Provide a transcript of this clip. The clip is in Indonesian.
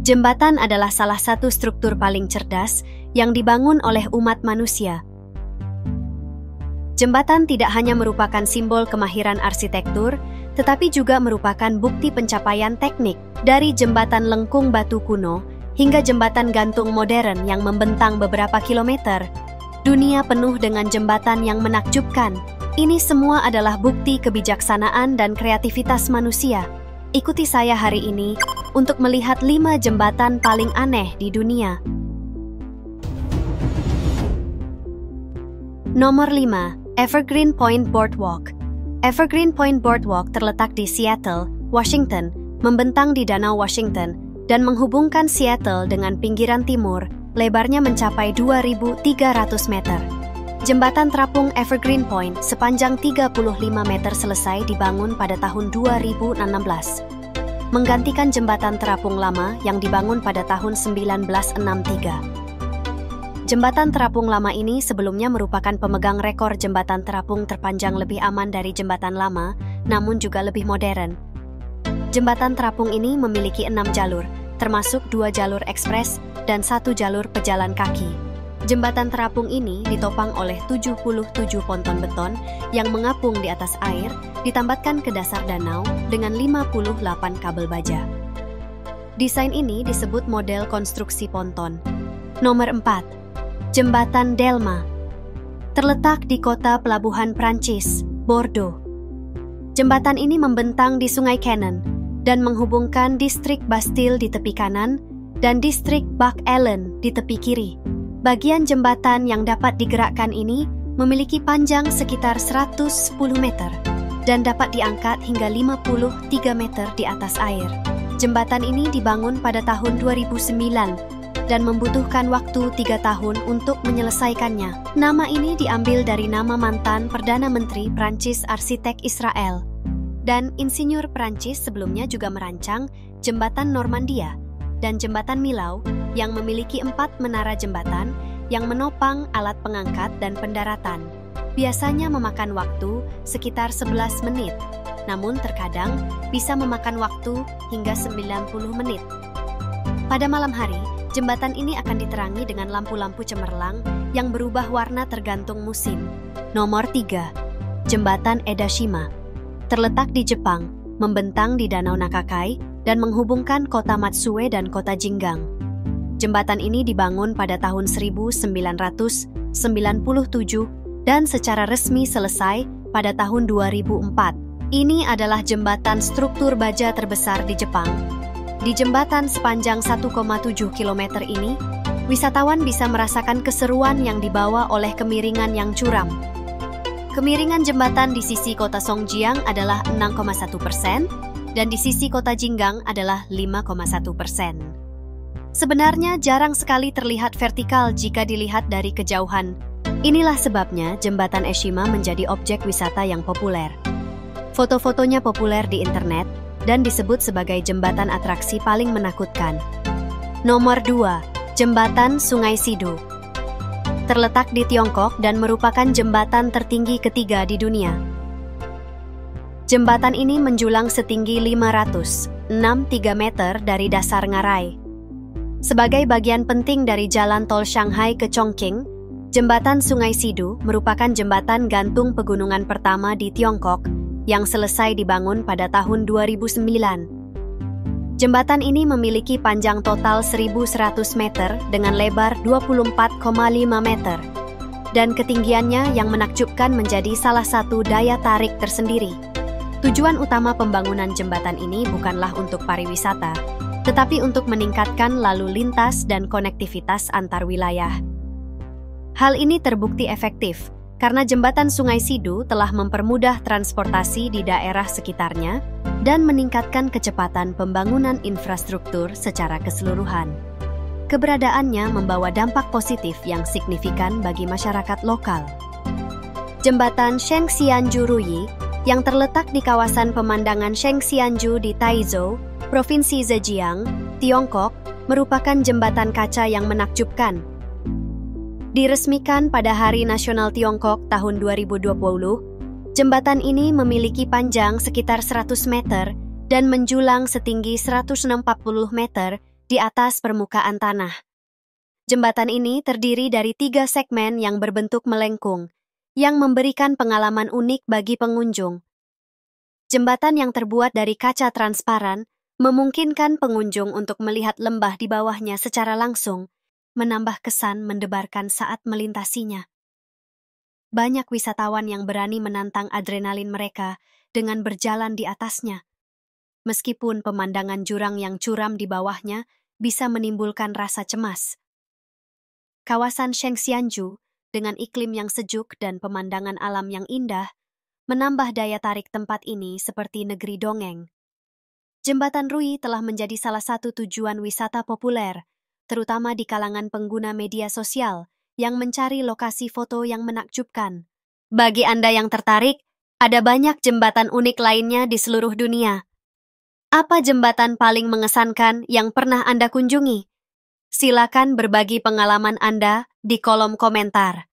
Jembatan adalah salah satu struktur paling cerdas yang dibangun oleh umat manusia. Jembatan tidak hanya merupakan simbol kemahiran arsitektur, tetapi juga merupakan bukti pencapaian teknik dari jembatan lengkung batu kuno hingga jembatan gantung modern yang membentang beberapa kilometer. Dunia penuh dengan jembatan yang menakjubkan. Ini semua adalah bukti kebijaksanaan dan kreativitas manusia. Ikuti saya hari ini untuk melihat 5 jembatan paling aneh di dunia. Nomor 5. Evergreen Point Boardwalk. Evergreen Point Boardwalk terletak di Seattle, Washington, membentang di Danau Washington, dan menghubungkan Seattle dengan pinggiran timur, lebarnya mencapai 2.300 meter. Jembatan terapung Evergreen Point sepanjang 35 meter selesai dibangun pada tahun 2016, menggantikan jembatan terapung lama yang dibangun pada tahun 1963. Jembatan terapung lama ini sebelumnya merupakan pemegang rekor jembatan terapung terpanjang lebih aman dari jembatan lama, namun juga lebih modern. Jembatan terapung ini memiliki 6 jalur, termasuk 2 jalur ekspres dan 1 jalur pejalan kaki. Jembatan terapung ini ditopang oleh 77 ponton beton yang mengapung di atas air, ditambatkan ke dasar danau dengan 58 kabel baja. Desain ini disebut model konstruksi ponton. Nomor 4. Jembatan Delma. Terletak di kota pelabuhan Prancis, Bordeaux. Jembatan ini membentang di Sungai Canon dan menghubungkan distrik Bastille di tepi kanan dan distrik Bec-Helene di tepi kiri. Bagian jembatan yang dapat digerakkan ini memiliki panjang sekitar 110 meter dan dapat diangkat hingga 53 meter di atas air. Jembatan ini dibangun pada tahun 2009 dan membutuhkan waktu 3 tahun untuk menyelesaikannya. Nama ini diambil dari nama mantan Perdana Menteri Prancis arsitek Israel. Dan insinyur Prancis sebelumnya juga merancang jembatan Normandia dan jembatan Millau yang memiliki 4 menara jembatan yang menopang alat pengangkat dan pendaratan. Biasanya memakan waktu sekitar 11 menit, namun terkadang bisa memakan waktu hingga 90 menit. Pada malam hari, jembatan ini akan diterangi dengan lampu-lampu cemerlang yang berubah warna tergantung musim. Nomor 3. Jembatan Edashima. Terletak di Jepang, membentang di Danau Nakakai, dan menghubungkan kota Matsue dan kota Jinggang. Jembatan ini dibangun pada tahun 1997 dan secara resmi selesai pada tahun 2004. Ini adalah jembatan struktur baja terbesar di Jepang. Di jembatan sepanjang 1,7 km ini, wisatawan bisa merasakan keseruan yang dibawa oleh kemiringan yang curam. Kemiringan jembatan di sisi kota Songjiang adalah 6,1%, dan di sisi kota Jinggang adalah 5,1%. Sebenarnya jarang sekali terlihat vertikal jika dilihat dari kejauhan. Inilah sebabnya jembatan Eshima menjadi objek wisata yang populer. Foto-fotonya populer di internet dan disebut sebagai jembatan atraksi paling menakutkan. Nomor 2. Jembatan Sungai Sidu. Terletak di Tiongkok dan merupakan jembatan tertinggi ketiga di dunia. Jembatan ini menjulang setinggi 563 meter dari dasar ngarai. Sebagai bagian penting dari jalan tol Shanghai ke Chongqing, jembatan Sungai Sidu merupakan jembatan gantung pegunungan pertama di Tiongkok yang selesai dibangun pada tahun 2009. Jembatan ini memiliki panjang total 1.100 meter dengan lebar 24,5 meter, dan ketinggiannya yang menakjubkan menjadi salah satu daya tarik tersendiri. Tujuan utama pembangunan jembatan ini bukanlah untuk pariwisata, tetapi untuk meningkatkan lalu lintas dan konektivitas antar wilayah. Hal ini terbukti efektif karena jembatan Sungai Sidu telah mempermudah transportasi di daerah sekitarnya dan meningkatkan kecepatan pembangunan infrastruktur secara keseluruhan. Keberadaannya membawa dampak positif yang signifikan bagi masyarakat lokal. Jembatan Shengxianju-Ruyi yang terletak di kawasan pemandangan Shengxianju di Taizhou, Provinsi Zhejiang, Tiongkok, merupakan jembatan kaca yang menakjubkan. Diresmikan pada Hari Nasional Tiongkok tahun 2020, jembatan ini memiliki panjang sekitar 100 meter dan menjulang setinggi 160 meter di atas permukaan tanah. Jembatan ini terdiri dari 3 segmen yang berbentuk melengkung, yang memberikan pengalaman unik bagi pengunjung. Jembatan yang terbuat dari kaca transparan memungkinkan pengunjung untuk melihat lembah di bawahnya secara langsung, menambah kesan mendebarkan saat melintasinya. Banyak wisatawan yang berani menantang adrenalin mereka dengan berjalan di atasnya. Meskipun pemandangan jurang yang curam di bawahnya bisa menimbulkan rasa cemas. Kawasan Shengxianju, dengan iklim yang sejuk dan pemandangan alam yang indah, menambah daya tarik tempat ini seperti negeri dongeng. Jembatan Rui telah menjadi salah satu tujuan wisata populer, terutama di kalangan pengguna media sosial yang mencari lokasi foto yang menakjubkan. Bagi Anda yang tertarik, ada banyak jembatan unik lainnya di seluruh dunia. Apa jembatan paling mengesankan yang pernah Anda kunjungi? Silakan berbagi pengalaman Anda di kolom komentar.